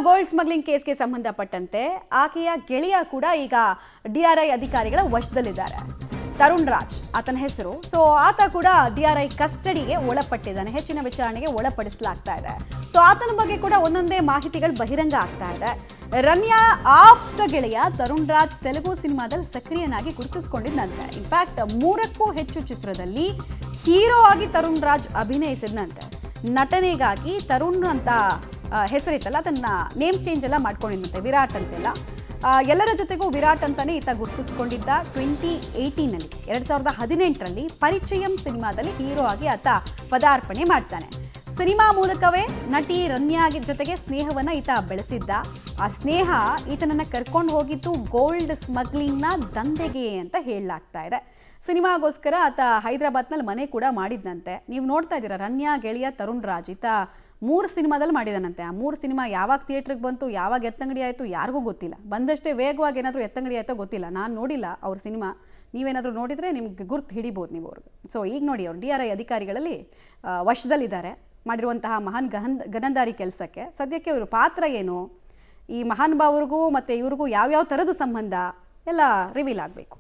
Gold smuggling ಕೇಸ್ಗೆ ಸಂಬಂಧಪಟ್ಟಂತೆ ಆಕೆಯ ಗೆಳೆಯ ಕೂಡ ಈಗ ಡಿಆರ್ಐ ಅಧಿಕಾರಿಗಳ ವಶದಲ್ಲಿದ್ದಾರೆ. ತರುಣ್ ರಾಜ್ ಆತನ ಹೆಸರು. ಸೊ ಆತ ಕೂಡ ಡಿಆರ್ಐ ಕಸ್ಟಡಿಗೆ ಒಳಪಟ್ಟಿದ್ದಾನೆ, ಹೆಚ್ಚಿನ ವಿಚಾರಣೆಗೆ ಒಳಪಡಿಸಲಾಗ್ತಾ ಇದೆ. ಸೊ ಆತನ ಬಗ್ಗೆ ಕೂಡ ಒಂದೊಂದೇ ಮಾಹಿತಿಗಳು ಬಹಿರಂಗ ಆಗ್ತಾ ಇದೆ. ರನ್ಯಾ ಆಪ್ತ ಗೆಳೆಯ ತರುಣ್ ರಾಜ್ ತೆಲುಗು ಸಿನಿಮಾದಲ್ಲಿ ಸಕ್ರಿಯನಾಗಿ ಗುರುತಿಸಿಕೊಂಡಿದ್ದಂತೆ. ಇನ್ಫ್ಯಾಕ್ಟ್ 3ಕ್ಕೂ ಹೆಚ್ಚು ಚಿತ್ರದಲ್ಲಿ ಹೀರೋ ಆಗಿ ತರುಣ್ ರಾಜ್ ಅಭಿನಯಿಸಿದಂತೆ. ನಟನೆಗಾಗಿ ತರುಣ್ ಅಂತ ಹೆಸರಿತ್ತಲ್ಲ, ಅದನ್ನ ನೇಮ್ ಚೇಂಜ್ ಎಲ್ಲ ಮಾಡ್ಕೊಂಡಿದ್ದಂತೆ, ವಿರಾಟ್ ಅಂತೆಲ್ಲ. ಎಲ್ಲರ ಜೊತೆಗೂ ವಿರಾಟ್ ಅಂತಾನೆ ಈತ ಗುರುತಿಸಿಕೊಂಡಿದ್ದ. 2018ರಲ್ಲಿ 2018ರಲ್ಲಿ ಪರಿಚಯಂ ಸಿನಿಮಾದಲ್ಲಿ ಹೀರೋ ಆಗಿ ಆತ ಪದಾರ್ಪಣೆ ಮಾಡ್ತಾನೆ. ಸಿನಿಮಾ ಮೂಲಕವೇ ನಟಿ ರನ್ಯಾ ಜೊತೆಗೆ ಸ್ನೇಹವನ್ನ ಈತ ಬೆಳೆಸಿದ್ದ. ಆ ಸ್ನೇಹ ಈತನನ್ನ ಕರ್ಕೊಂಡು ಹೋಗಿದ್ದು ಗೋಲ್ಡ್ ಸ್ಮಗ್ಲಿಂಗ್ನ ದಂಧೆಗೆ ಅಂತ ಹೇಳಲಾಗ್ತಾ ಇದೆ. ಸಿನಿಮಾಗೋಸ್ಕರ ಆತ ಹೈದರಾಬಾದ್ನಲ್ಲಿ ಮನೆ ಕೂಡ ಮಾಡಿದ್ದಂತೆ. ನೀವು ನೋಡ್ತಾ ಇದ್ದೀರಾ, ರನ್ಯಾ ಗೆಳೆಯ ತರುಣ್ ರಾಜ್ ಈತ 3 ಸಿನಿಮಾದಲ್ಲಿ ಮಾಡಿದಾನಂತೆ. ಆ 3 ಸಿನಿಮಾ ಯಾವಾಗ ಥಿಯೇಟ್ರಿಗೆ ಬಂತು, ಯಾವಾಗ ಎತ್ತಂಗಡಿ ಆಯಿತು ಯಾರಿಗೂ ಗೊತ್ತಿಲ್ಲ. ಬಂದಷ್ಟೇ ವೇಗವಾಗಿ ಏನಾದರೂ ಎತ್ತಂಗಡಿ ಆಯಿತೋ ಗೊತ್ತಿಲ್ಲ. ನಾನು ನೋಡಿಲ್ಲ ಅವ್ರ ಸಿನಿಮಾ. ನೀವೇನಾದರೂ ನೋಡಿದರೆ ನಿಮ್ಗೆ ಗುರ್ತು ಹಿಡಿಬೋದು ನೀವು ಅವ್ರಿಗೆ. ಸೊ ಈಗ ನೋಡಿ, ಅವರು ಡಿಆರ್ಐ ಅಧಿಕಾರಿಗಳಲ್ಲಿ ವಶದಲ್ಲಿದ್ದಾರೆ. ಮಾಡಿರುವಂತಹ ಮಹಾನ್ ಗನಂದಾರಿ ಕೆಲಸಕ್ಕೆ ಸದ್ಯಕ್ಕೆ ಇವರು ಪಾತ್ರ ಏನು, ಈ ಮಹಾನುಭಾವರಿಗೂ ಮತ್ತು ಇವ್ರಿಗೂ ಯಾವ್ಯಾವ ಥರದ ಸಂಬಂಧ ಎಲ್ಲ ರಿವೀಲ್ ಆಗಬೇಕು.